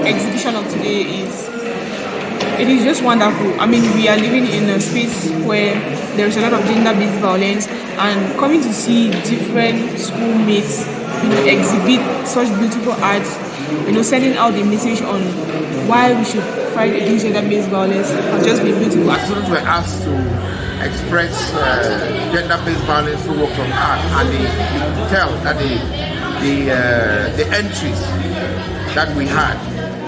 Exhibition of today is just wonderful. I mean, we are living in a space where there is a lot of gender-based violence, and coming to see different schoolmates, exhibit such beautiful art, sending out the message on why we should fight against gender-based violence has just been beautiful. Students were asked to express gender-based violence through works of art, and they could tell that the entries that we had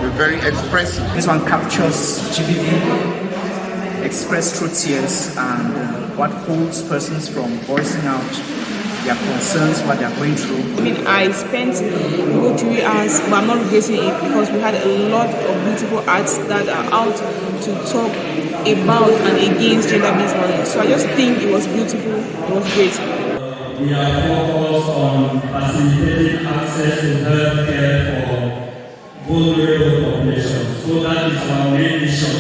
were very expressive. This one captures GBV, expressed through tears, and what holds persons from voicing out their concerns, what they are going through. I mean, I spent the whole 3 hours, but I'm not regretting it because we had a lot of beautiful arts that are out to talk about and against gender-based violence. So I just think it was beautiful, it was great. We are focused on facilitating access to health care for vulnerable populations. So that is our main mission.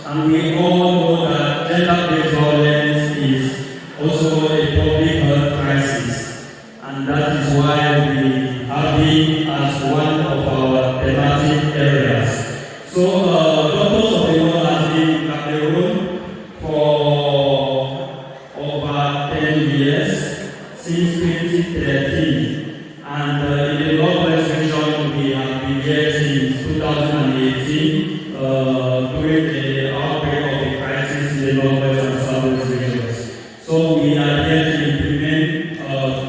And we all know that gender-based violence is also a public health crisis. And that is why we have it as one of our thematic areas. So, Doctors of the World has been in Cameroon for over 10 years, since 2013. And in the Northwest region, we have been here since 2018 during the outbreak of the crisis in the Northwest and Southwest regions. So we are here to implement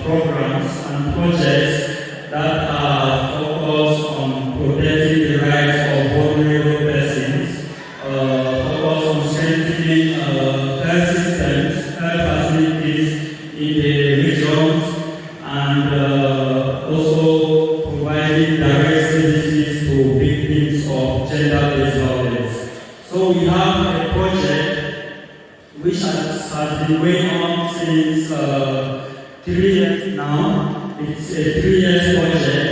programs and projects that are focused on protecting the rights of vulnerable persons, focused on strengthening health systems, health facilities in the regions, and also providing direct services to victims of gender-based violence. So we have a project which has been going on since 3 years now. It's a 3-year project.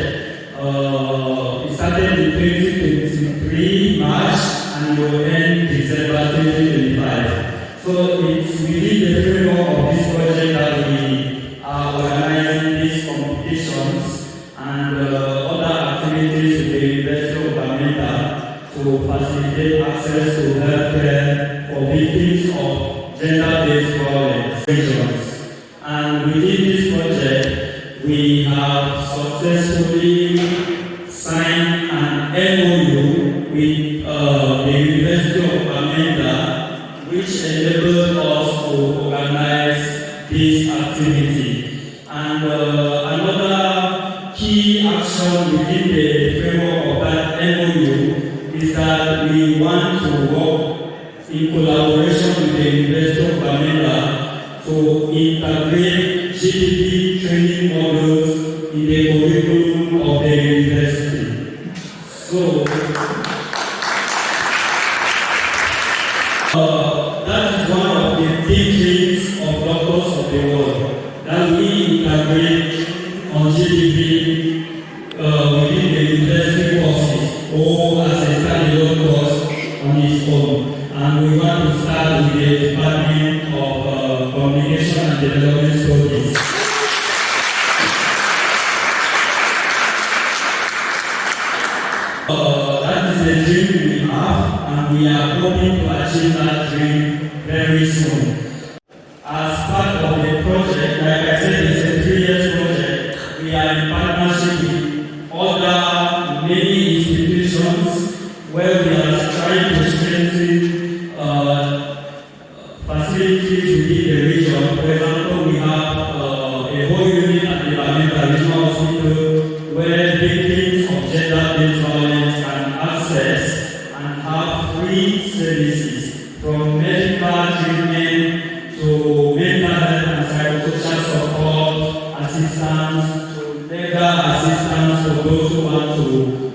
It started in 2023 March and will end December 2025. So it's within the framework of this project that we are organizing these competitions and other activities with the University of Bamenda to facilitate access to healthcare for victims of gender-based violence regions. And within this project, we have successfully signed an MOU with the University of Bamenda, which enabled us to organize this activity. And another key action within the framework of that MOU is that we want to work in collaboration with the University of Bamenda to integrate GBV training models in the curriculum of the university. So, that is one of the big dreams of Doctors of the World, that we integrate on GBV within the university courses or as a standalone course on its own. And we want to start with the Department of Communication and Development Studies. That is a dream we have, and we are hoping to achieve that dream very soon. As part of the project, like I said, it's a 3-year project. We are in partnership with other many institutions where we are trying to strengthen facilities within the region. For example, we have a whole unit at the Bamenda Regional Hospital where victims of gender-based violence can access and have free services from medical treatment to mental health and psychosocial support assistance to legal assistance for those who want to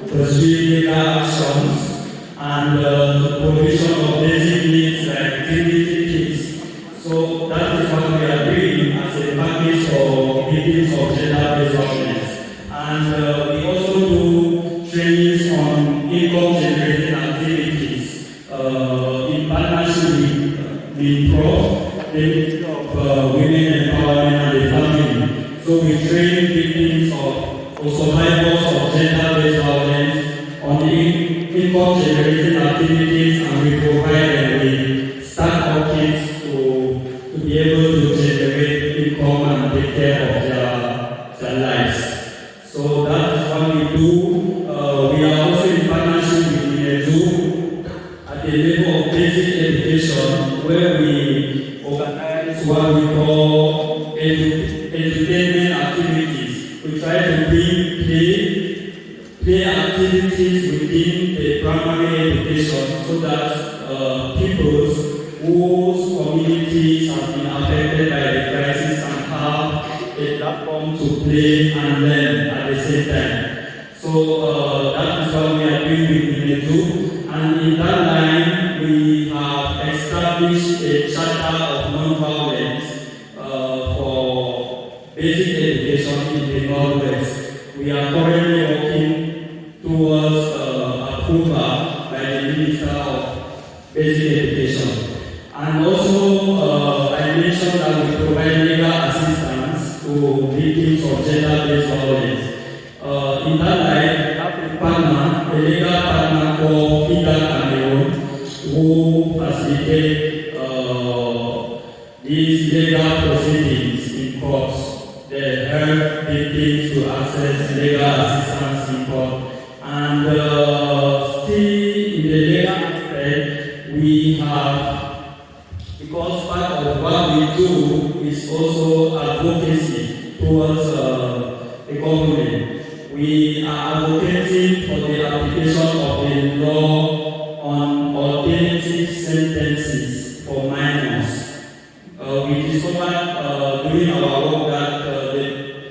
pursue legal actions, and the provision of basic needs like activity kits. So that is what we are doing as a package for victims of gender-based violence. And we also do trainings on income-generating activities in partnership with come and take care of their lives. So that is what we do. We are also in partnership with Minedu at the level of basic education, where we organize what we call entertainment activities. We try to bring play activities within the primary education so that people whose communities have been affected by the crisis can have a platform to play and learn at the same time. So that is what we are doing with Minedu. And in that line, we have established a charter of non-violence for basic education in the Northwest. We are currently working towards approval by the Minister of Basic Education. And also, I mentioned that we provide legal assistance to victims of gender-based violence. In that line, we have a legal partner called FIDA Cameroon, who facilitate these legal proceedings in courts. They help victims to access legal assistance in court. And still in the legal aspect, we have, because part of what we do is also advocacy towards the government. We are advocating for the application of the law on alternative sentences for minors. We discovered during our work that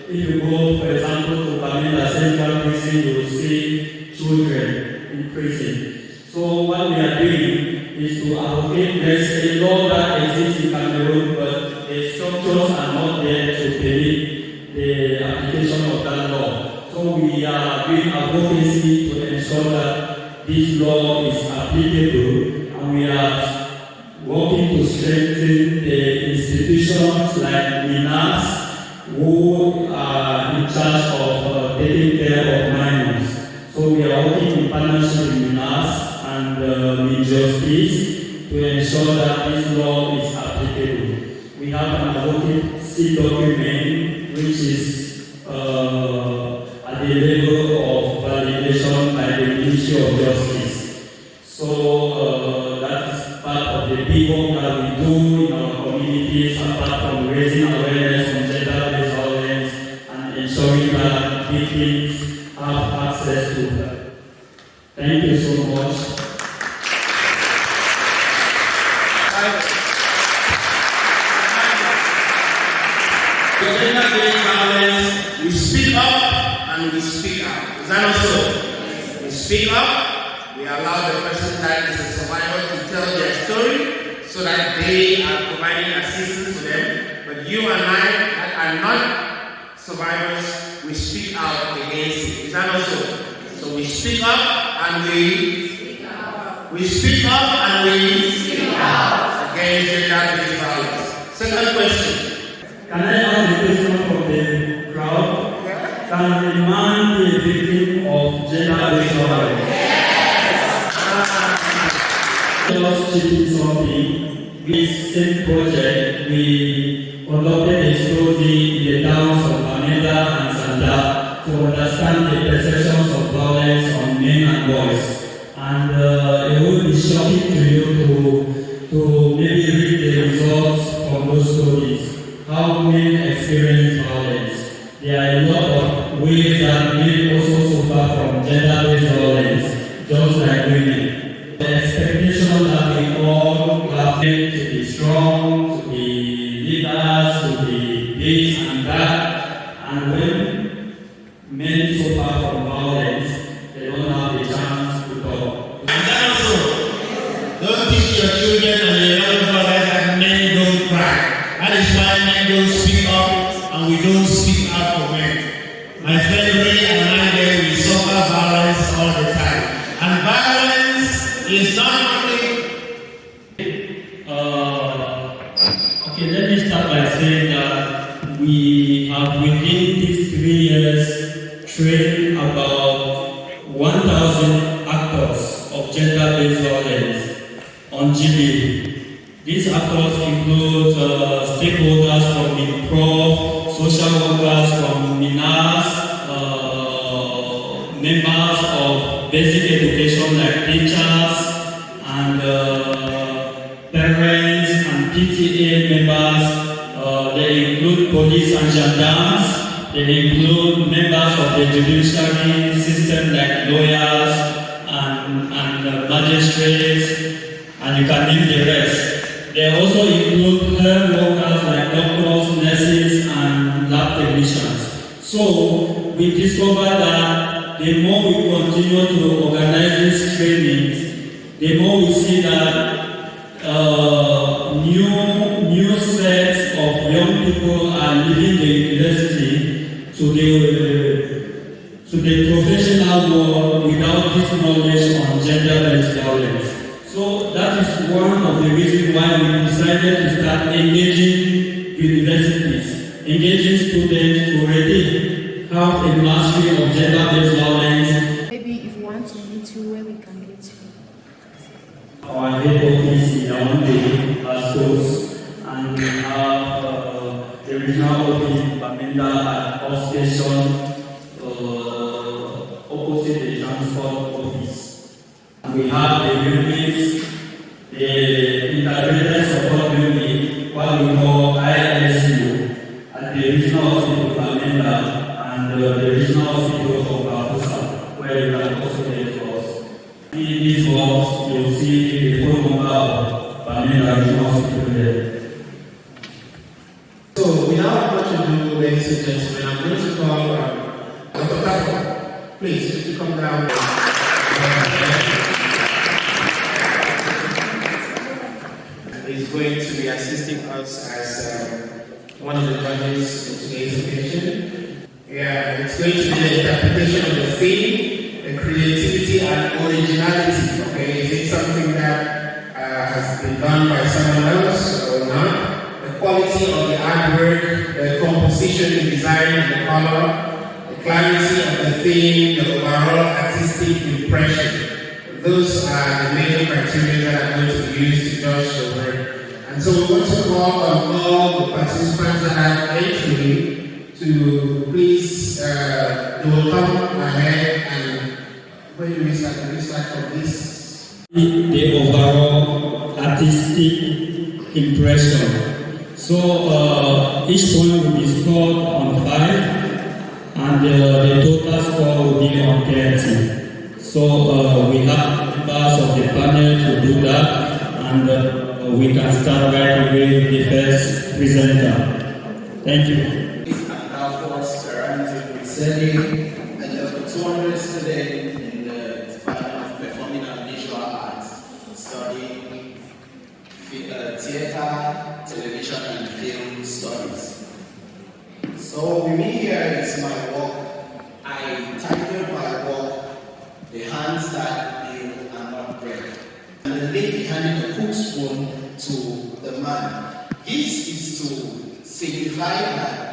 if you go, for example, to Canada Central Prison, you will see children in prison. So what we are doing is to advocate. There's a law that exists in Cameroon, but the structures are not there to permit the application of that law. So we are doing advocacy to ensure that this law is applicable, and we are working to strengthen the institutions like MINAS, who are in charge of taking care of minors. So we are working in partnership with MINAS and with Justice to ensure that this law is applicable. We have an advocacy document which is at the level of validation by the Ministry of Justice. So that is part of the big work that we do in our communities, apart from raising awareness on gender-based violence and ensuring that victims have access to that. Thank you so much. Gender-based violence, we speak up and we speak out. Is that not so? We speak up, we allow the person that is a survivor to tell their story so that they are providing assistance to them. But you and I that are not survivors, we speak out against it. Is that not so? So we speak up and we speak up and we speak out against gender-based violence. Second question. Can I ask a question from the crowd? Can a man be a victim of gender-based violence? Just checking something. This same project, we conducted a study in the towns of Canada and Sanda to understand the perceptions of violence on men and boys. And it will be shocking to you to maybe read the results from those studies. How men experience violence. There are a lot of ways that men also suffer from gender-based violence, just like women. The expectation that we all have men to be strong, to be leaders, to be this and that, and when men suffer from violence, they don't have the chance to talk. And also, don't teach your children and your young brothers that men don't cry. That is why men don't speak up and we don't speak out for men. My friend Ray and I there, we suffer violence all the time. And violence is not only... Okay, let me start by saying that we have within these 3 years trained about 1,000 actors of gender-based violence on GBV. These actors include stakeholders from the prof, social workers from MINAS, members of basic education like teachers, and parents and PTA members. They include police and gendarmes. They include members of the judiciary system like lawyers and magistrates, and you can name the rest. They also include health workers like doctors, nurses, and lab technicians. So we discovered that the more we continue to organize these trainings, the more we see that new sets of young people are leaving the university to the professional world without this knowledge on gender-based violence. So that is one of the reasons why we decided to start engaging universities, engaging students to already have a mastery of gender-based violence. Maybe if you want to meet you, where we can get you. Our head office in Yaoundé has those, and we have the regional office in Bamenda at Off Station, opposite the transport office. And we have the units, the integrated support unit, what we call ISU, at the regional hospital of Bamenda and the regional hospital of Bafusa, where you can also get us. In this box, you'll see the phone number of Bamenda Regional Hospital there. So, without much ado, ladies and gentlemen, I'm going to call Dr. Kafo. Please, if you come down. He's going to be assisting us as one of the judges in today's occasion. Yeah, it's going to be the interpretation of the theme, the creativity and originality. Okay, is it something that has been done by someone else or not? The quality of the artwork, the composition, the design, the color, the clarity of the theme, the overall artistic impression. Those are the major criteria that are going to be used to judge the work. And so we want to call on all the participants that are entering to please, they will come ahead and when do we start? Can we start from this? The overall artistic impression. So each point will be scored on 5, and the total score will be on 30. So we have members of the panel to do that, and we can start right away with the first presenter. Thank you. And there were 200 students in the Department of Performing and Visual Arts studying theater, television, and film studies. So with me here is my work. I titled my work, "The Hands That Build and Not Break." And the lady handed the cook spoon to the man. This is to signify that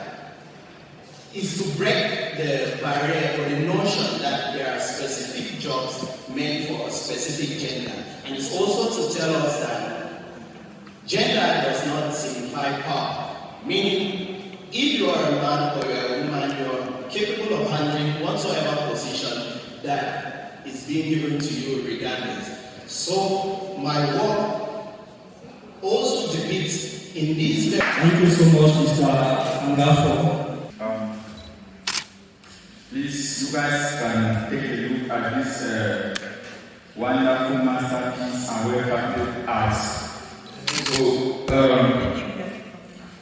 is to break the barrier or the notion that there are specific jobs meant for a specific gender. And it's also to tell us that gender does not signify power. Meaning, if you are a man or you are a woman, you are capable of handling whatsoever position that is being given to you regardless. So, my work also depicts in these. Thank you so much, Mr. Angafo. Please, you guys can take a look at this wonderful masterpiece and well-crafted art. So,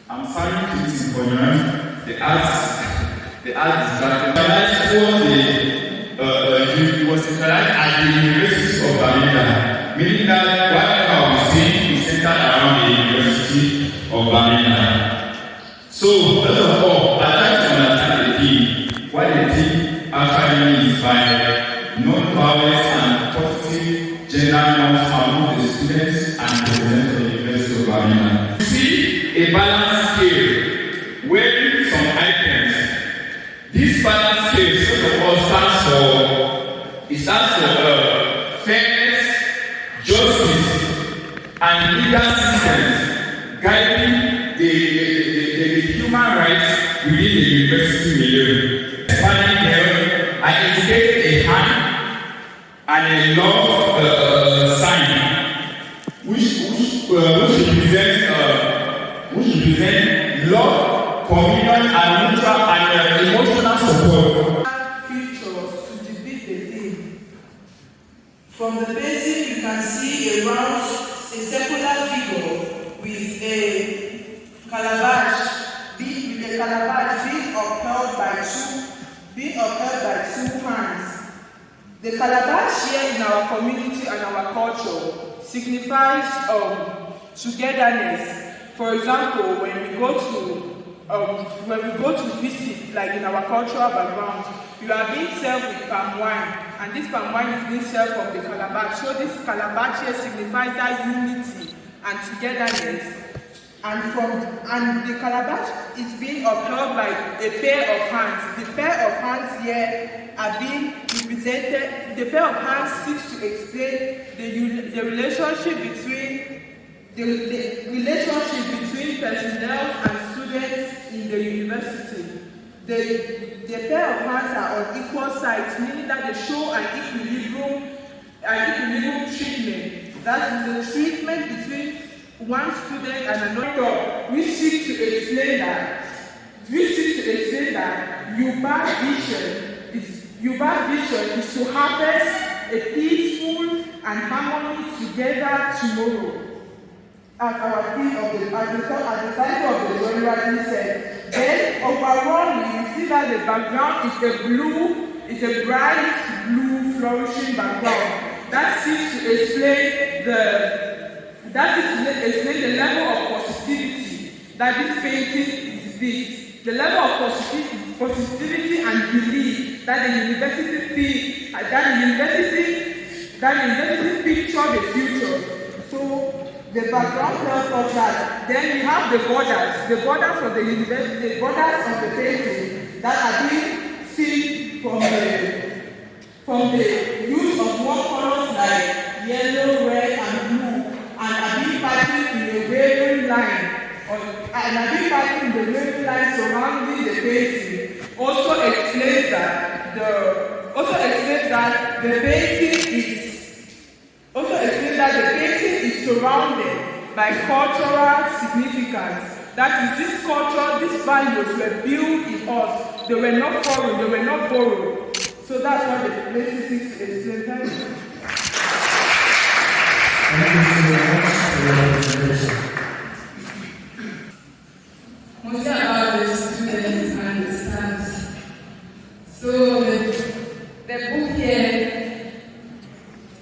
I'm sorry to disappoint. The art is that it was internalized at the University of Bamenda, meaning that whatever we see is centered around the University of Bamenda. So, first of all, I try to understand the theme. What the theme actually means by non-violence and positive gender norms among the students and residents of the University of Bamenda. You see a balance scale weighing some items. This balance scale, first of all, stands for fairness, justice, and legal system. sense, guiding the human rights within the university milieu. Expanding health, I educated a hand and a love sign, which represents love, communion, and mutual and emotional support. Features to depict the theme. From the painting, you can see a circular figure with a calabash being upheld by two hands. The calabash here in our community and our culture signifies togetherness. For example, when we go to visit, like in our cultural background, you are being served with palm wine, and this palm wine is being served from the calabash. So this calabash here signifies that unity and togetherness. And the calabash is being upheld by a pair of hands. The pair of hands here are being represented. The pair of hands seeks to explain the relationship between personnel and students in the university. The pair of hands are on equal sides, meaning that they show an equilibrium treatment. That is the treatment between one student and another. We seek to explain that Yuba vision is to harvest a peaceful and harmony together tomorrow. As our theme at the title of the January said. Then overall you see that the background is a bright blue flourishing background. That seems to explain the level of positivity that this painting exhibits. The level of positivity and belief that the university picture the future. So the background tells us that. Then we have the borders of the university, the borders of the painting that are being seen from the use of more colors like yellow, red, and blue, and are being patterned in a wavering line, surrounding the painting. Also explains that the painting is surrounded by cultural significance. That is, this culture, these values were built in us. They were not foreign, they were not borrowed. So that's what the painting seeks to explain. Thank you. Thank you so much for your presentation. Mostly about the students and the staff. So the book here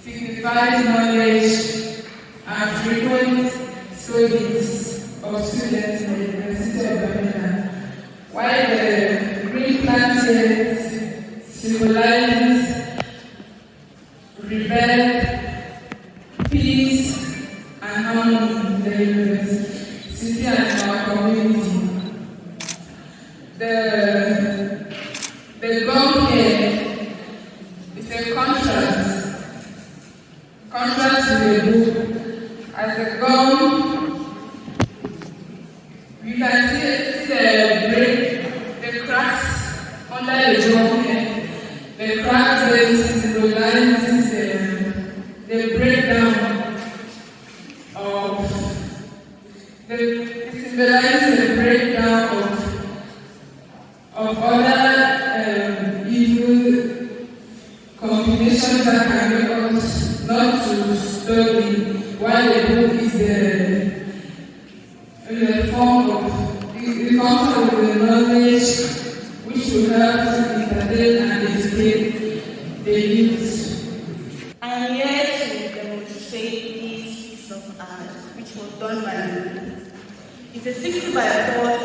signifies knowledge and frequent studies of students in the University of Birmingham, while the green plant here symbolizes rebel, peace, and harmony in the university and our community. The gum here is a contrast to the book. As the gum, you can see the cracks under the gum here. The cracks there symbolizes the breakdown of other evil combinations that can make us not to study, while the book is the form of the concept of the knowledge which will help to entertain and educate the youth. I am here to demonstrate this piece of art which was done by me. It's a 60 by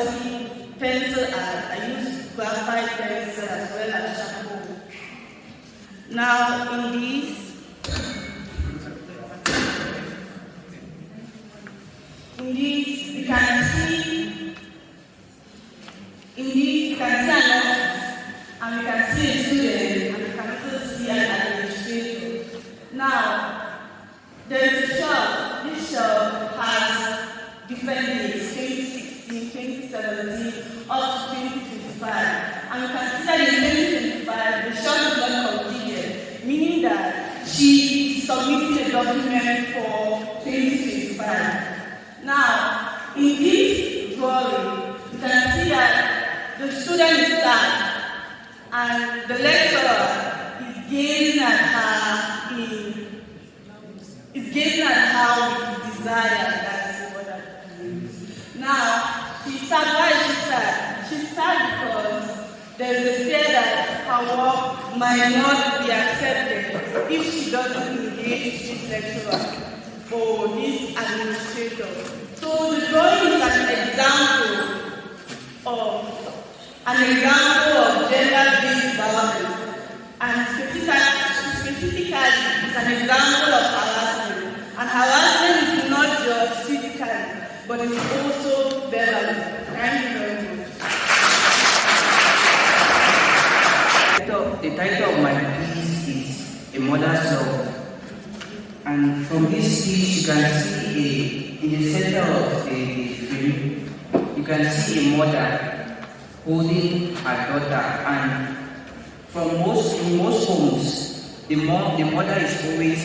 40 pencil art. I use graphite pencil as well as charcoal. Now in this, we can see an office, and we can see a student, and we can also see an administrator. Now there is a shelf. This shelf has different years, 2016, 2017, up to 2025. And you can see that in 2025, the short is not completed, meaning that she submitted a document for 2025. Now, in this drawing, you can see that the student is sad, and the lecturer is gazing at her with desire. That's what I mean. Now, she's sad. Why is she sad? She's sad because there is a fear that her work might not be accepted if she doesn't engage this lecturer or this administrator. So the drawing is an example of gender-based violence, and specifically it's an example of harassment. And harassment is not just physically, but it's also verbally. Thank you very much. The title of my piece is A Mother's Love. And from this piece, you can see in the center of the film, you can see a mother holding her daughter. And in most homes, the mother is always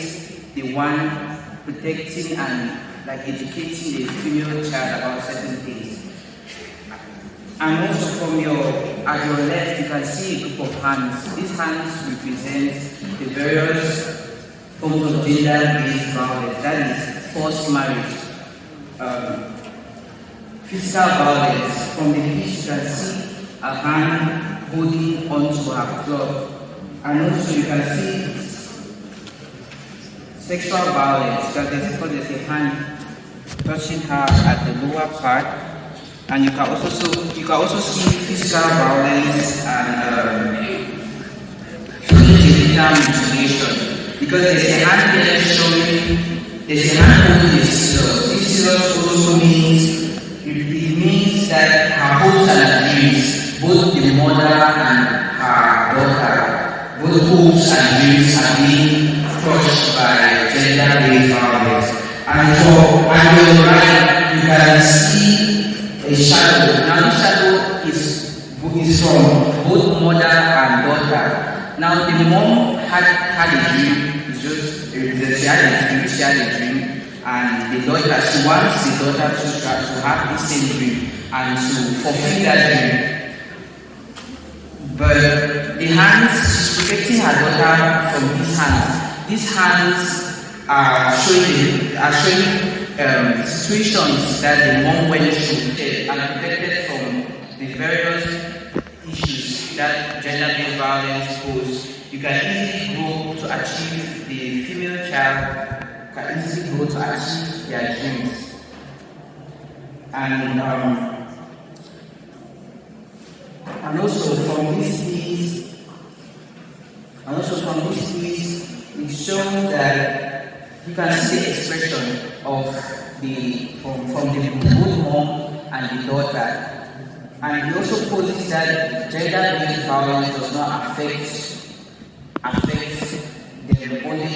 the one protecting and educating the female child about certain things. And also at your left, you can see a group of hands. These hands represent the various forms of gender-based violence. That is forced marriage, physical violence. From the piece, you can see a hand holding onto her glove. And also you can see sexual violence, because there's a hand touching her at the lower part. And you can also see physical violence and genital mutilation, because there's a hand there showing, there's a hand holding a scissors. This scissors also means that her hopes and dreams, both the mother and her daughter, both hopes and dreams are being crushed by gender-based violence. And on your right, you can see a shadow. Now this shadow is from both mother and daughter. Now the mom had a dream, she had a dream, and the daughter, she wants the daughter to have the same dream and to fulfill that dream. But the hands, she's protecting her daughter from these hands. These hands are showing situations that the mom went through and protected from the various issues that gender-based violence poses. You can easily grow to achieve, the female child can easily grow to achieve their dreams. And also from this piece, it shows that you can see the expression of from the both mom and the daughter. And it also poses that gender-based violence does not affect them only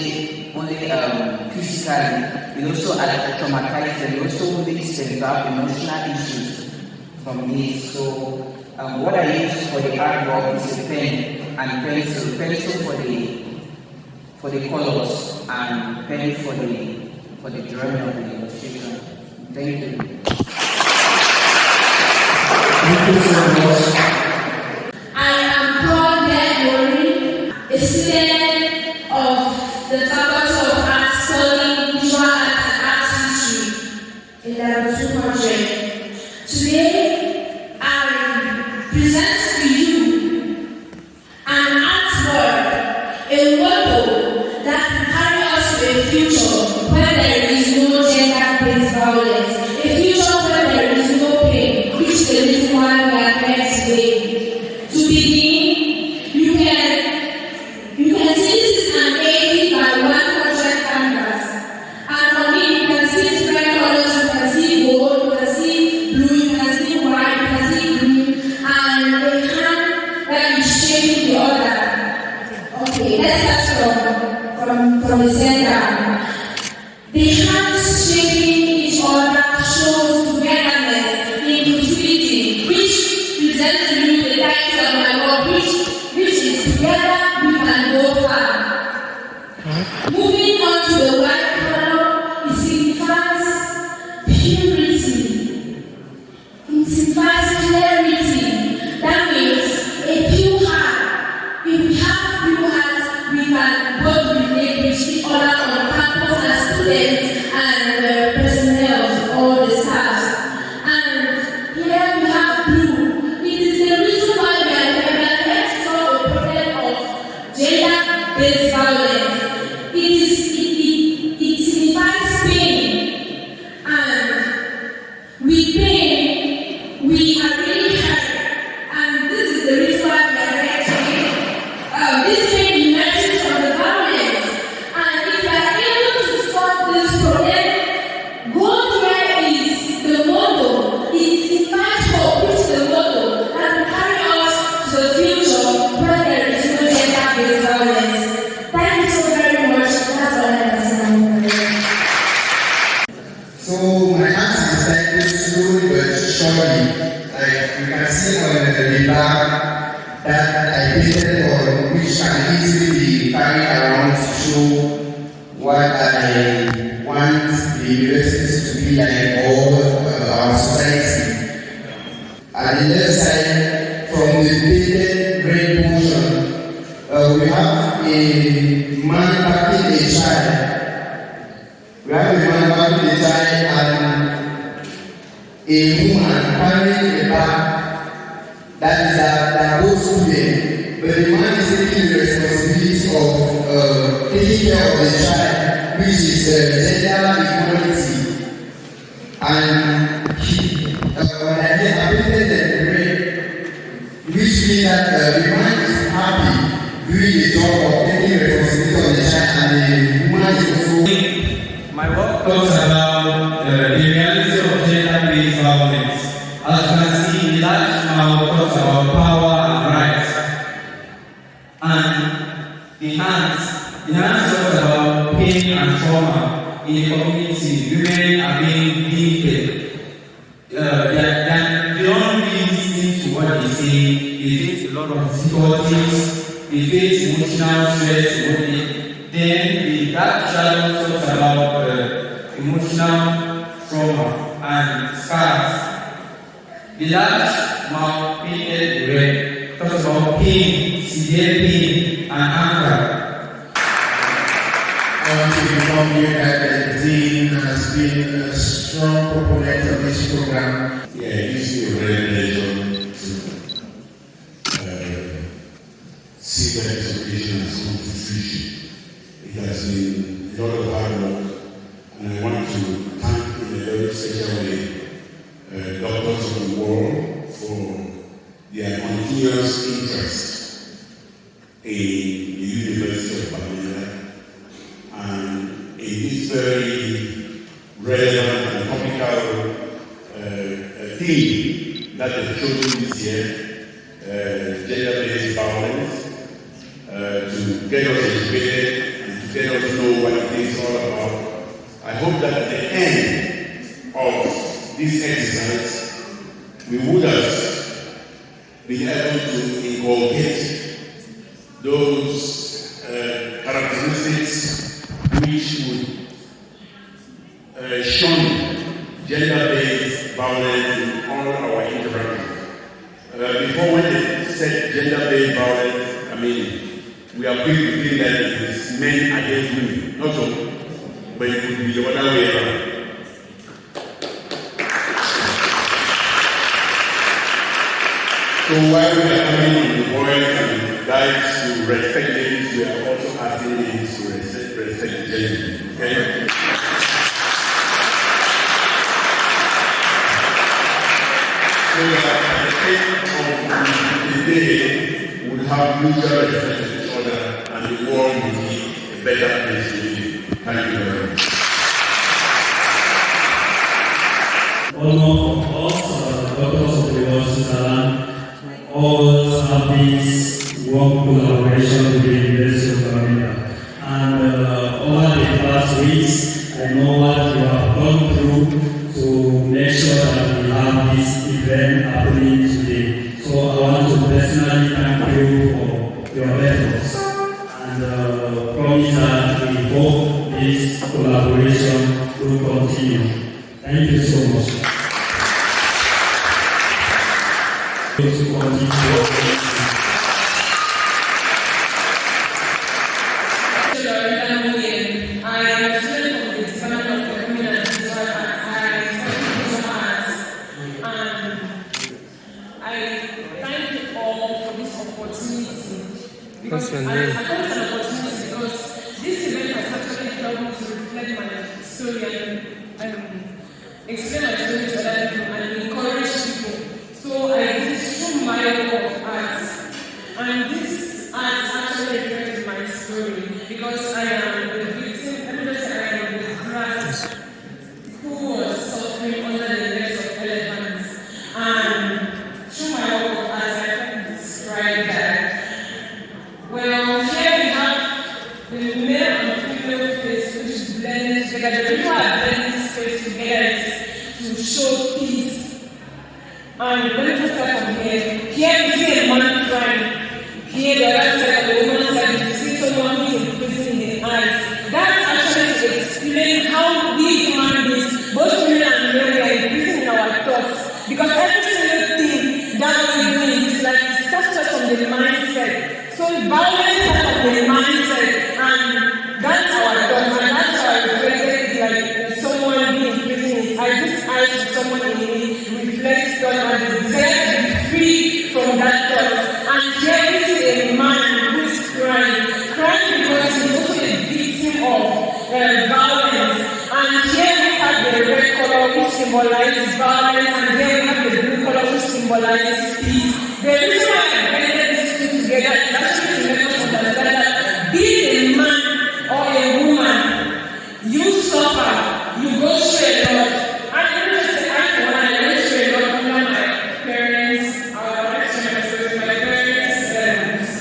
physically. It also traumatizes them. It also leads them to have emotional issues from this. So what I use for the artwork is a pen and pencil for the colors, and pen for the drawing of the illustration. Thank you. Thank you so much. I am called Lori, a student of the Faculty of Arts studying Visual Arts and Arts History in level 200. Today, I present to you an artwork, a model that can carry us to a future where there is no gender-based violence, a future where there is no pain, which is the reason why we are here today. To begin, you can see this is an 80 by 100 canvas, and on it you can see different colors. You can see gold, you can see blue, you can see white, you can see green, and a hand that is shaping the other. Okay, let's start from the center. The hands shaping each other shows that I painted on, which can easily be carried around to show what I want the universities to be like, or our society. At the left side, from the painted red portion, we have a man backing a child. We have a man backing a child and a woman carrying a bag. That is both students, but the man is taking the responsibility of taking care of the child, which is gender equality. And when I painted the red, which means that the man is happy doing the job of taking responsibility of the child, and the woman is also. My work talks about the reality of gender-based violence. As you can see, the large amount talks about power and rights. And the hands talks about pain and trauma in the community. Women are being beaten. They don't really listen to what they say. They face a lot of difficulties. They face emotional stress. Then that shadow talks about emotional trauma and scars. The large mouth painted red talks about pain, severe pain, and anger. I want to inform you that the Dean has been a strong proponent of this program. Yeah, it gives me a great pleasure to see that this occasion has come to fruition. It has been a lot of hard work, and I want to thank in a very special way doctors of the world for their continuous interest in the University of Birmingham, and in this very relevant and topical theme that they've chosen this year, gender-based violence, to get us educated and to get us know what it is all about. I hope that at the end of this exercise, we would have been able to inculcate those characteristics which would shun gender-based violence in all our interactions. Before, when they said gender-based violence, I mean, we are quick to think that it is men against women, not so, but it could be the other way around. So while we are coming the boys and guys to respect ladies, we are also asking ladies to respect gentlemen. Okay? So that at the end of the day, we'll have mutual respect for each other and the world will be a better place to live. Thank you very much. Almost us, doctors of the University all have this work collaboration with the University of Birmingham. And over the past weeks, I know what you have gone through to make sure that we have this event happening today. So I want to personally thank you for your efforts and promise that we hope this collaboration will continue. Thank you so much. To continue. I am a student of the Department of Performing and Visual Arts. I study visual arts, and I thank you all for this opportunity. Because I thought it's an opportunity because this event has actually helped me to reflect my story and explain my story to other people and encourage people. So I did through my work of art, and this art actually reflected my story because I am the victim, I am the grass who was suffering under the legs of elephants, and through my work of art I can describe that. Well, here we have the male and female face which blends together. The people are blending space together to show peace. And let me just start from here. Here we see a man crying. to the mindset. So violence starts from the mindset, and that's how I thought, and that's how I reflected like someone being in prison. I just asked someone in me reflect on and desire to be free from that thought. And here is a man who is crying because he's also a victim of violence. And here we have the red color which symbolizes violence, and here we have the blue color which symbolizes peace. The reason why I blended these two together is actually to make us understand that being a man or a woman, you suffer, you go through a lot. And you know, say, I went through a lot under my parents, my parents'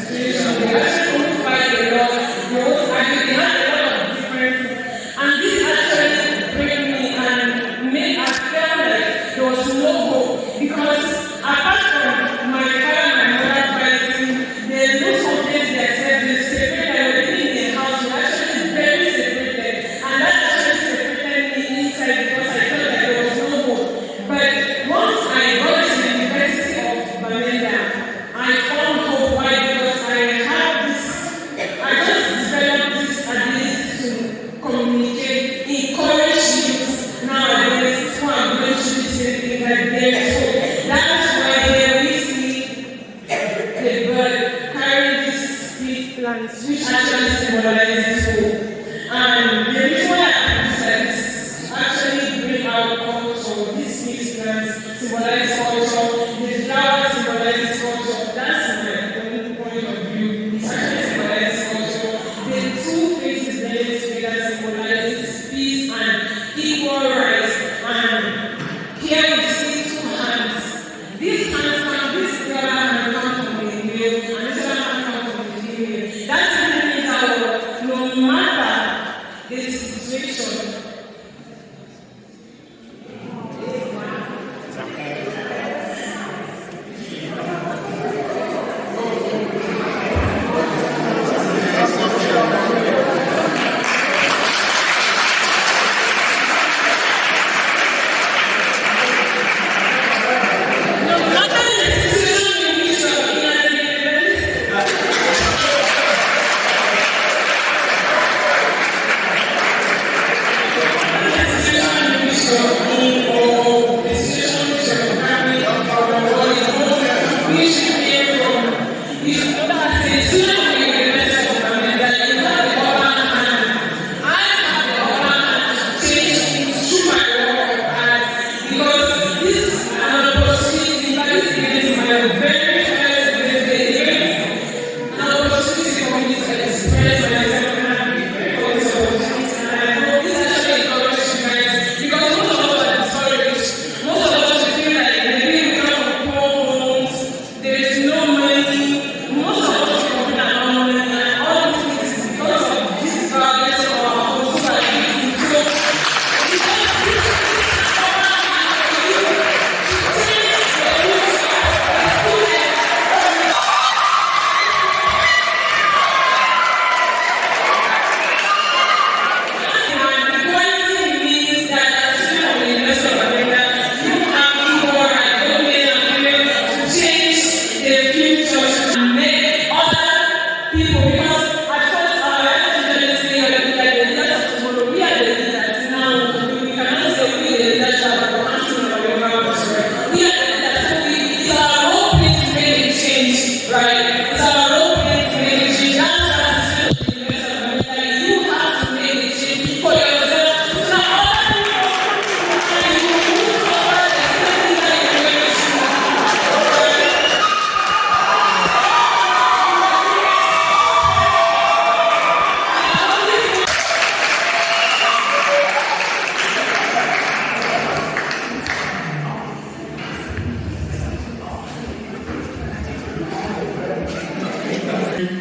situation. They actually fight a lot. They had a lot of differences. And this actually broke me and made I felt like there was no hope. Because apart from my father and my mother fighting, they know sometimes they accept they separate. I was living in a house, we were actually very separated. And that actually separated me inside because I felt like there was no hope. But once I got to the University of Bamenda, I found hope. Why? Because I just developed this ability to communicate, encourage youth nowadays who are going through the same thing like them. So that's why we see the bird carrying these peace plants, which actually symbolizes hope. And the reason why I do this actually bring out culture. These peace plants symbolize culture, the flower symbolizes culture. That's my own point of view. It actually symbolizes culture. The two faces blended together symbolizes peace and equal rights. And here we see two hands. These hands come, this other hand comes from the male, and this other hand comes from the female. That simply means that no matter the situation,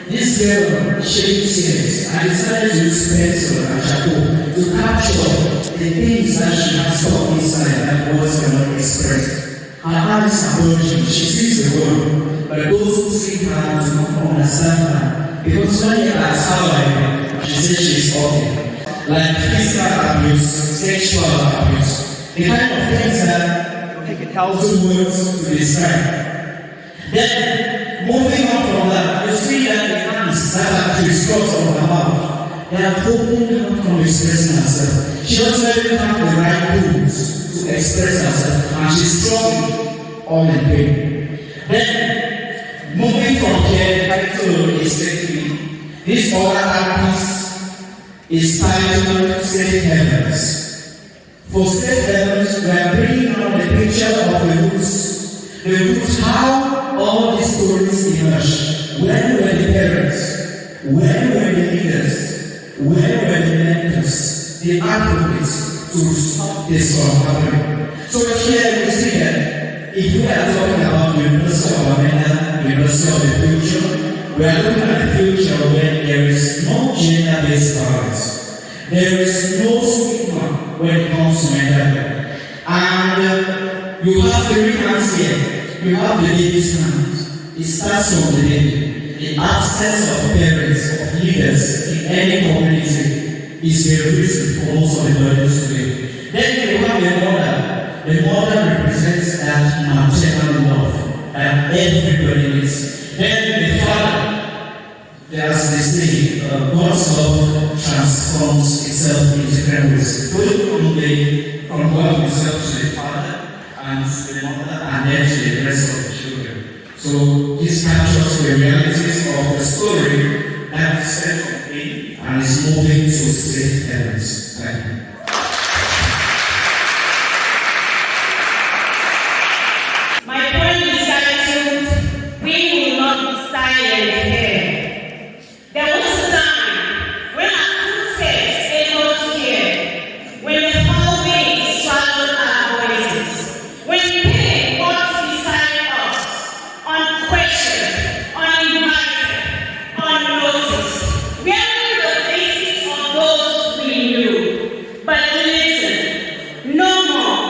This girl shaped scenes and decided to use pencil and charcoal to capture the things that she has stored inside that words cannot express. Her eyes are bulging, she sees the world, but those who see her do not understand her. Because when you ask how I am, she says she's okay. Like physical abuse, sexual abuse, the kind of things that take 1,000 words to describe. Then, moving on from that, you see that the hands that are crisscrossed on her mouth, they are holding her from expressing herself. She doesn't even have the right tools to express herself, and she's struggling all in pain. Then, moving from here, title is secondly, this other piece is titled Safe Heavens. For Safe Heavens, we are bringing out the picture of the roots, how all these stories emerged. Where were the parents? Where were the leaders? Where were the mentors, the advocates to stop this from happening? So here we see that if we are talking about the University of America, University of the future, we are looking at the future where there is no gender-based violence. There is no stigma when it comes to mental health. And you have the hands here. You have the baby's hands. It starts from the baby. The absence of parents, of leaders in any community is the reason for most of the burdens today. Then you have the mother. The mother represents that maternal love that everybody needs. Then the father, there's this thing, God's love transforms itself in different ways. From God himself to the father and to the mother and then to the rest of the children. So this captures the realities of the story that is set from pain and is moving to safe heavens. Thank you. My point is titled, We Will Not Be Silent Here. There was a time when our footsteps echoed here, when the hallways swallowed our voices, when pain walked beside us, unquestioned, uninvited, unnoticed, wearing the faces of those we knew. But listen, no more.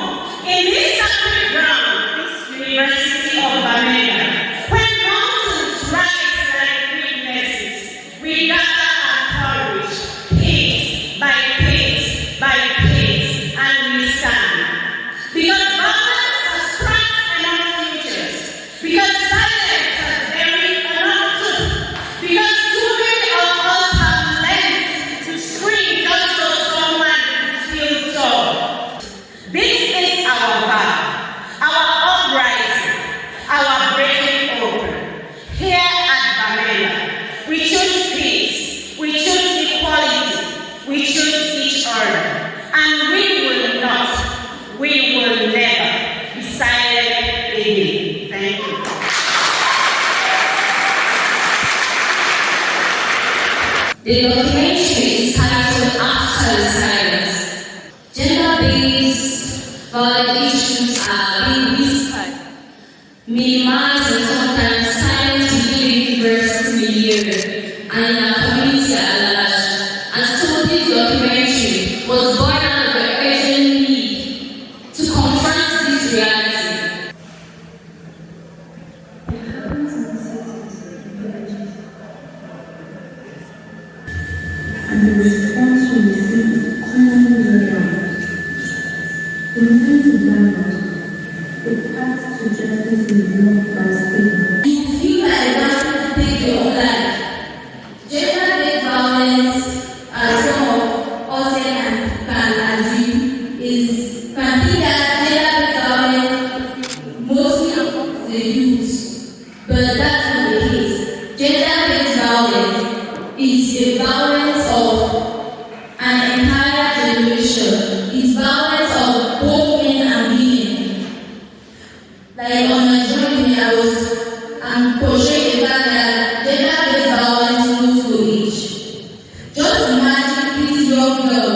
In this sacred ground, this University of America, when mountains rise like witnesses, we gather our courage, pace by pace by pace, and we stand. Because violence has cracked enough futures. Because silence has buried enough truth. Because too many of us have learned to scream just so someone feels so. This is our vow, our uprising, our breaking open. Here at Bamela, we choose peace, we choose equality, we choose each other, and we will never be silent again. Thank you. The documentary is titled After the Silence. Gender-based violent issues are being whispered, minimized, and sometimes silenced within the university milieu and in our community at large. And so this documentary was born out of the urgent need to confront this reality. And the response we received commonly around. The movement of dialogue, the path to justice is not by statement. You feel like wanting to take your own life. Gender-based violence, as some of us can assume, can be that gender-based violence mostly among the youth. But that's not the case. Gender-based violence is a violence of an entire generation. It's violence of both men and women. Like on my journey, I'm portraying the fact that gender-based violence moves to age. Just imagine this young girl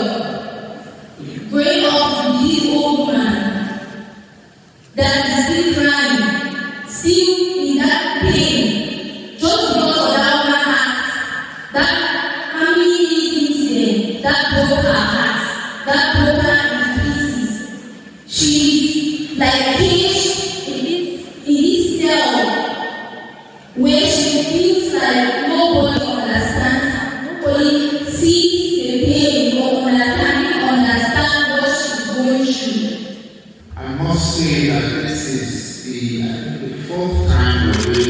growing up with this old man that is still crying, still in that pain, just because of that one act, that family incident, that broke her heart, that broke her into pieces. She's like caged in this cell where she feels like nobody understands her, nobody sees the pain or understand what she's going through. I must say that this is the fourth time we're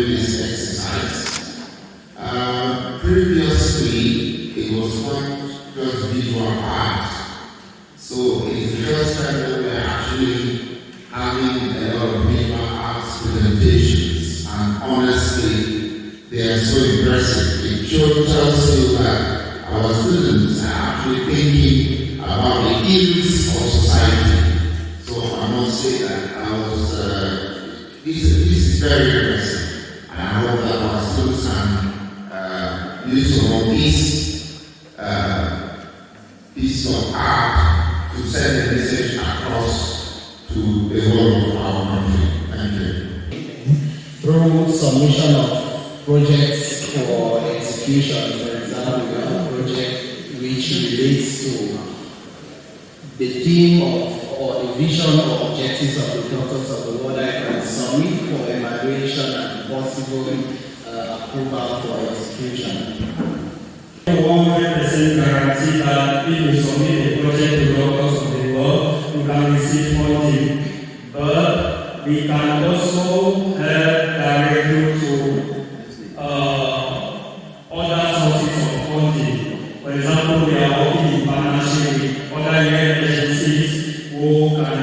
honestly, they are so impressive. It tells you that our students are actually thinking about the ills of society. So I must say that this is very impressive. And I hope that our students can use some of these pieces of art to send a message across to the whole of our country. Thank you. Through submission of projects for execution, for example, we have a project which relates to the theme of or the vision or objectives of the Doctors of the World I submit for evaluation and possible approval for execution. 100% guarantee that if you submit a project to Doctors of the World, you can receive funding. But we can also help direct you to other sources of funding. For example, we are working in partnership with other UN agencies who can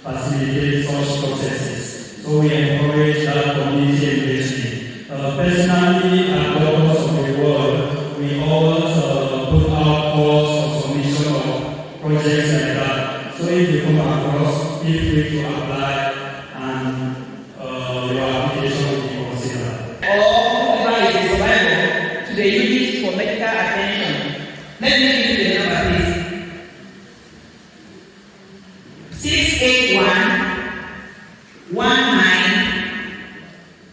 facilitate such processes. So we encourage that community engagement. Personally, at Doctors of the World, we always put out calls for submission of projects like that. So if you come across, feel free to apply and your application will be considered. Or provide a survival to the unit for medical attention. Let me give you the number, please. 681 19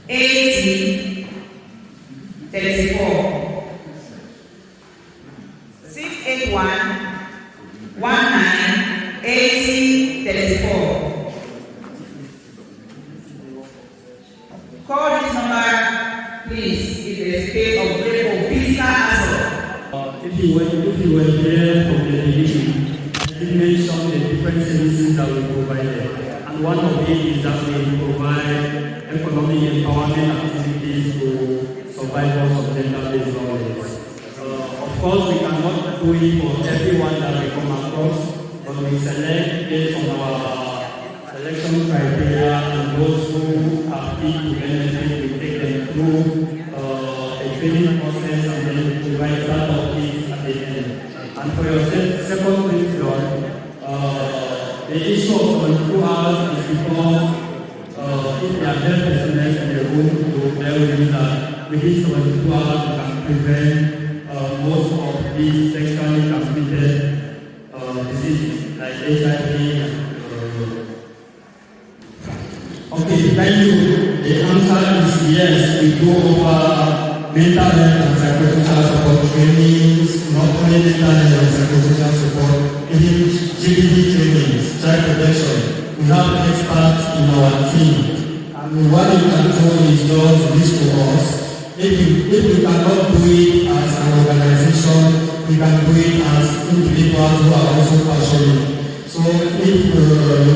80 34. 681 19 80 34. Call this number, please, if there is a case of break or physical assault. If you were there from the beginning, I did mention the different services that we provide. And one of it is that we provide economic empowerment activities to survivors of gender-based violence. Of course, we cannot do it for everyone that we come across, but we select based on our selection criteria, and those who are fit to benefit, we take them through a training process and then provide that of it at the end. And for your second question, the issue of 22 hours is because if there are 10 personnel in the room, to tell you that within 22 hours we can prevent most of these sexually transmitted diseases like HIV. Okay, thank you. The answer is yes. We go over mental health and psychosocial support trainings, not only mental health and psychosocial support, even GBV trainings, child protection. We have experts in our team. And what you can do is just reach to us. If we cannot do it as an organization, we can do it as individuals who are also passionate. So if you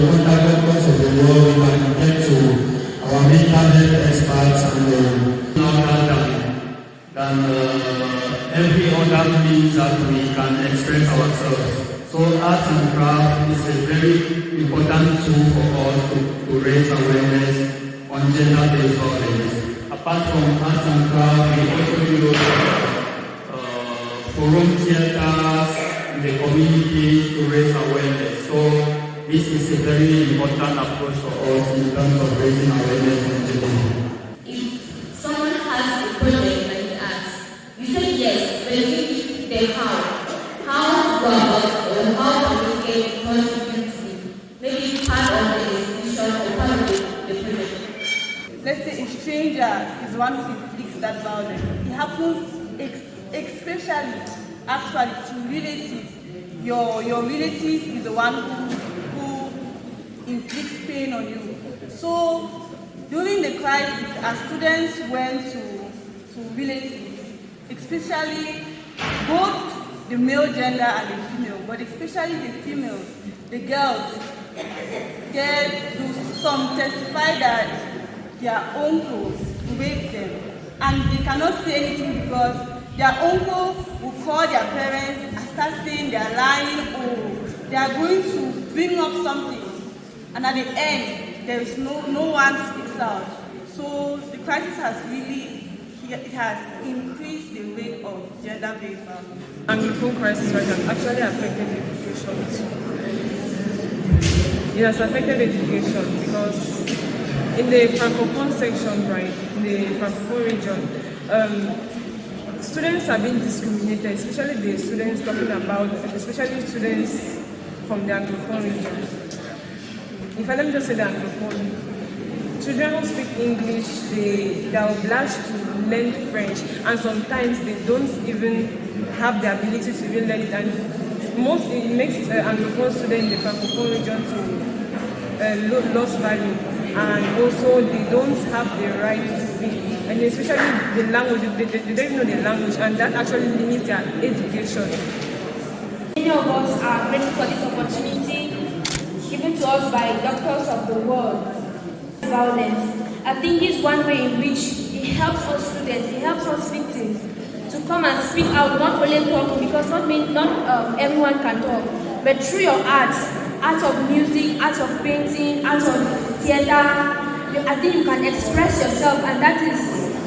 contact Doctors of the World, we can get to our mental health experts and than every other means that we can express ourselves. So arts and craft is a very important tool for us to raise awareness on gender-based violence. Apart from arts and craft, we also use forum theaters in the community to raise awareness. So this is a very important approach for us in terms of raising awareness on gender. If someone has a project like that, you say yes, but you need the how to go about it, or how to get contributing, maybe part of the institution or part of the project. Let's say a stranger is one who inflicts that violence. It happens especially actually to relatives. Your relative is the one who inflicts pain on you. So during the crisis, as students went to relatives, especially both the male gender and the female, but especially the females, the girls, some testify that their uncles raped them, and they cannot say anything because their uncle will call their parents and start saying they are lying or they are going to bring up something, and at the end there is no one speaks out. So the crisis has really, it has increased the rate of gender-based violence. Anglophone crisis right has actually affected education too. It has affected education because in the Francophone section, right, in the Francophone region, students are being discriminated, especially the students especially students from the Anglophone region. Let me just say the Anglophone. Children who speak English, they are obliged to learn French, and sometimes they don't even have the ability to even learn it. And it makes Anglophone students in the Francophone region to lose value, and also they don't have the right to speak, and especially the language, they don't know the language, and that actually limits their education. Many of us are grateful for this opportunity given to us by doctors of the world. Violence. I think this is one way in which it helps us students, it helps us victims to come and speak out, not only talking, because not everyone can talk, but through your arts of music, arts of painting, arts of theater, I think you can express yourself, and that is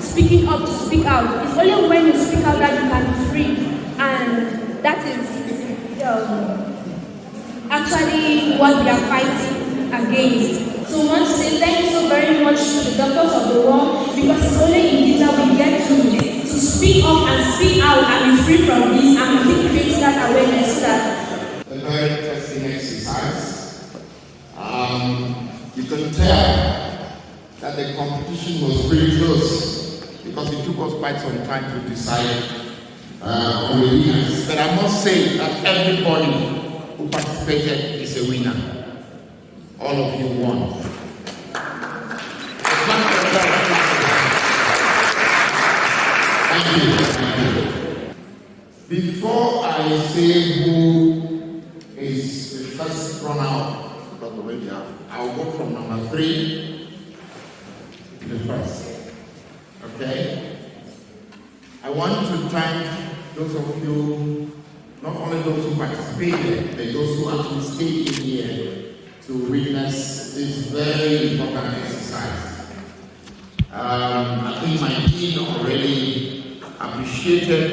speaking up to speak out. It's only when you speak out that you can be free, and that is actually what we are fighting against. So I want to say thank you so very much to the doctors of the world, because it's only in this that we get to speak up and speak out and be free from this, and we keep creating that awareness that. A very interesting exercise. You can tell that the competition was really close because it took us quite some time to decide on the winners. But I must say that everybody who participated is a winner. All of you won. Thank you. Before I say who is the first runner-up, because the way they have, I'll go from number 3 to the first. Okay? I want to thank those of you, not only those who participated, but those who actually stayed in here to witness this very important exercise. I think my team already appreciated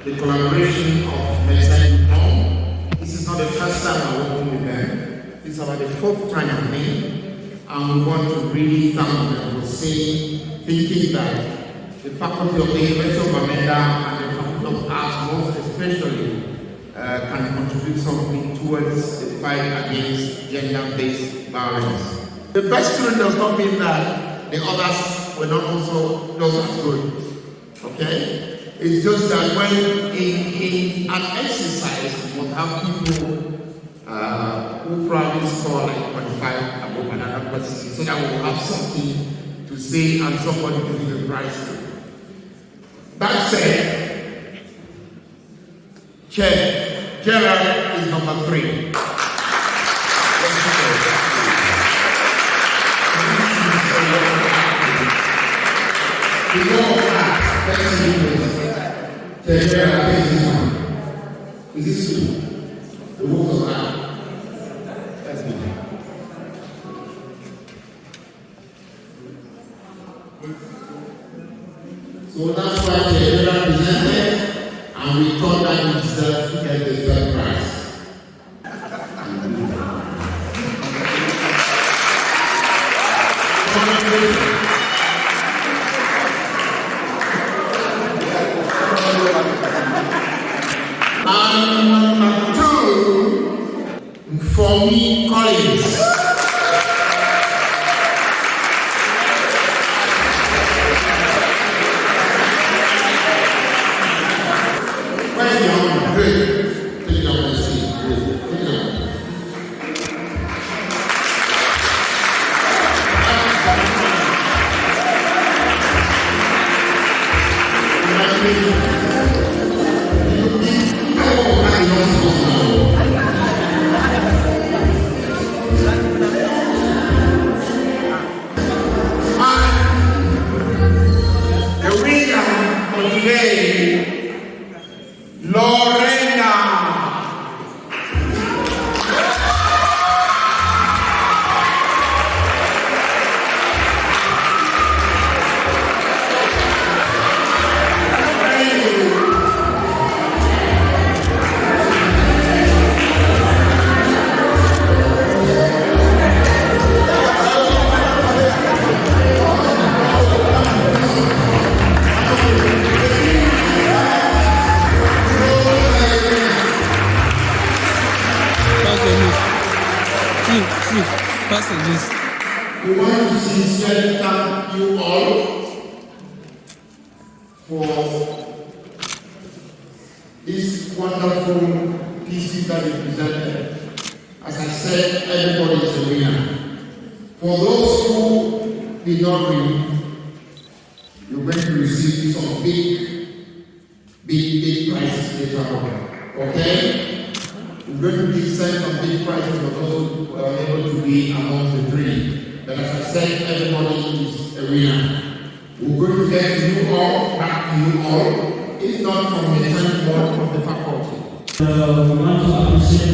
the collaboration of Medicine Home. This is not the first time I'm working with them. This is about the 4th time I think. And we want to really thank them for thinking that the Faculty of the University of Bamenda and the Faculty of Arts most especially can contribute something towards the fight against gender-based violence. The best student does not mean that the others were not also as good. Okay? It's just that when in an exercise, you will have people who probably score like 45 above another person, so that we will have something to say and somebody to give the prize to. That said, Chair, Gerald is number 3. Before that, let's see this. Gerald is this one. Is this true? The work of that. Let's be. So that's why Gerald presented. And we thought that we deserve to get the 3rd prize. And number 2, for me, Collins. please. We want to sincerely thank you all for this wonderful pieces that you presented. As I said, everybody is a winner. For those who did not win, you're going to receive some big prizes later on. Okay? We're going to be sent some big prizes for those who are able to be among the three. But as I said, everybody is a winner. We're going to get to you all, back to you all, if not from the time board, from the faculty. We want to appreciate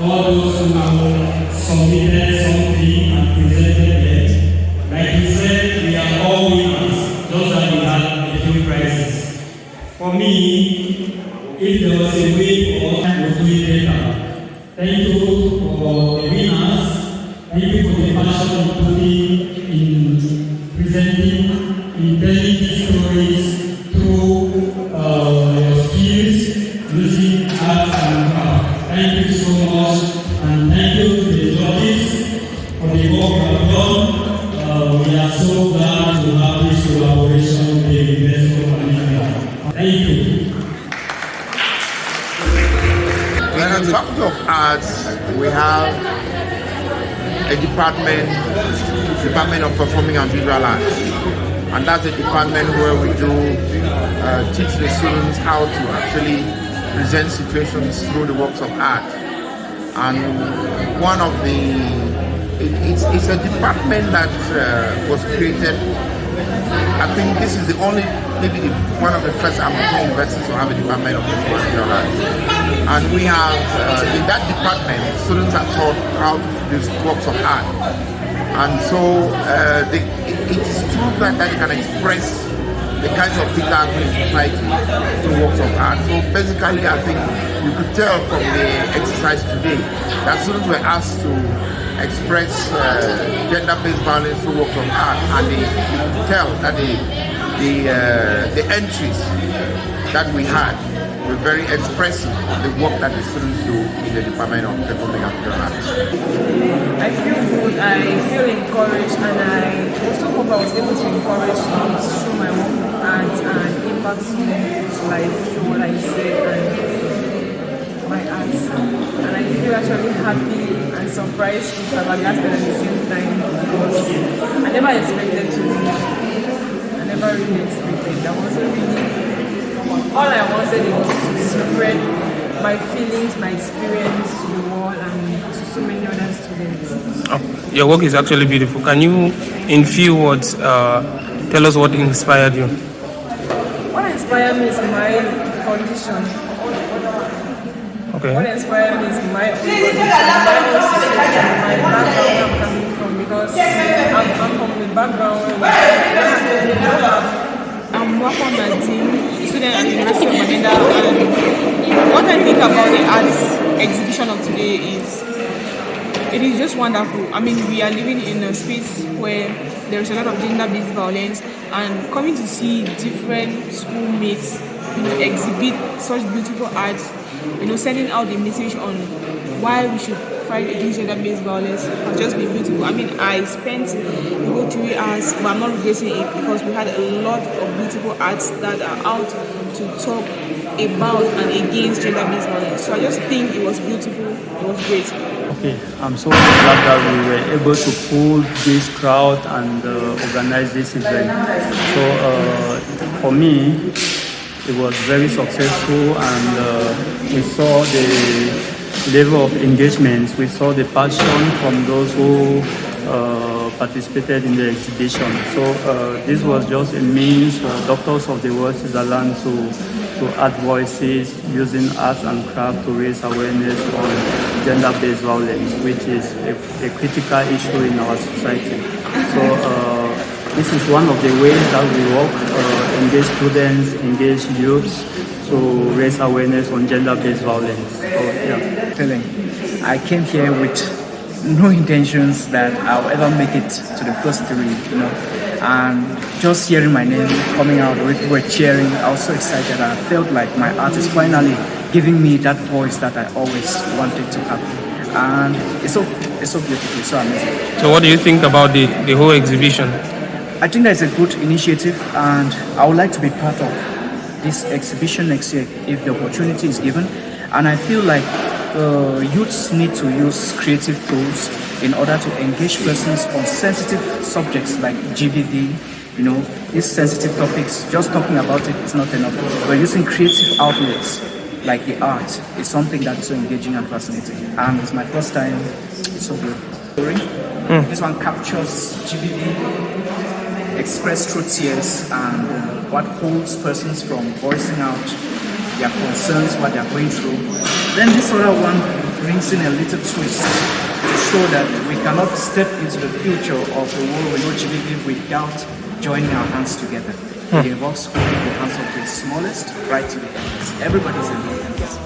all those who have submitted something and presented it. Like you said, we are all winners, just that we had a few prizes. For me, if there was a way for us to do it better, thank you for the winners. Thank you for the passion of putting in presenting, in telling stories through your skills using arts and craft. Thank you so much, and thank you to the judges for the work you have done. We are so glad to have this collaboration with the University of America. Thank you. In the Faculty of Arts, we have a department of Performing and Visual Arts, and that's a department where we do teach the students how to actually present situations through the works of art. And one of it's a department that was created. I think this is the only, maybe one of the first American universities to have a department of Performing and Visual Arts. And we have, in that department, students are taught how to produce works of art. And so it is true that they can express the kinds of things that happen in society through works of art. So basically, I think you could tell from the exercise today that students were asked to express gender-based violence through works of art, and you could tell that the entries that we had were very expressive of the work that the students do in the Department of Performing and Visual Arts. I feel good, I feel encouraged, and I also hope I was able to encourage students through my work of art and impact students' life through what I said and my arts. And I feel actually happy and surprised and flabbergasted at the same time because I never expected to win. I never really expected. I wasn't really. All I wanted was to spread my feelings, my experience to the world and to so many other students. Your work is actually beautiful. Can you, in few words, tell us what inspired you? What inspired me is my condition. Okay. What inspired me is my own condition, my own situation, my background I'm coming from, because I'm from the background where I'm working on my team, student at the University of Manila, and what I think about the arts exhibition of today is, it is just wonderful. I mean, we are living in a space where there is a lot of gender-based violence, and coming to see different schoolmates, exhibit such beautiful art, sending out the message on why we should fight against gender-based violence has just been beautiful. I mean, I spent the whole 3 hours, but I'm not regretting it because we had a lot of beautiful arts that are out to talk about and against gender-based violence. So I just think it was beautiful, it was great. Okay, I'm so glad that we were able to pull this crowd and organize this event. So for me, it was very successful, and we saw the level of engagement. We saw the passion from those who participated in the exhibition. So this was just a means for Doctors of the World Switzerland to add voices using arts and craft to raise awareness on gender-based violence, which is a critical issue in our society. So this is one of the ways that we work, engage students, engage youths to raise awareness on gender-based violence. So, yeah. Feeling. I came here with no intentions that I'll ever make it to the first 3, and just hearing my name coming out, we were cheering. I was so excited, and I felt like my art is finally giving me that voice that I always wanted to have. and it's so beautiful, so amazing. So what do you think about the whole exhibition? I think that's a good initiative, and I would like to be part of this exhibition next year if the opportunity is given. And I feel like youths need to use creative tools in order to engage persons on sensitive subjects like GBV. You know, these sensitive topics, just talking about it is not enough. We're using creative outlets like the art. It's something that's so engaging and fascinating. And it's my first time. It's so beautiful. This one captures GBV expressed through tears and what holds persons from voicing out their concerns, what they're going through. Then this other one brings in a little twist to show that we cannot step into the future of a world we know GBV without joining our hands together. It involves holding the hands of the smallest right to the eldest. Everybody's involved in this.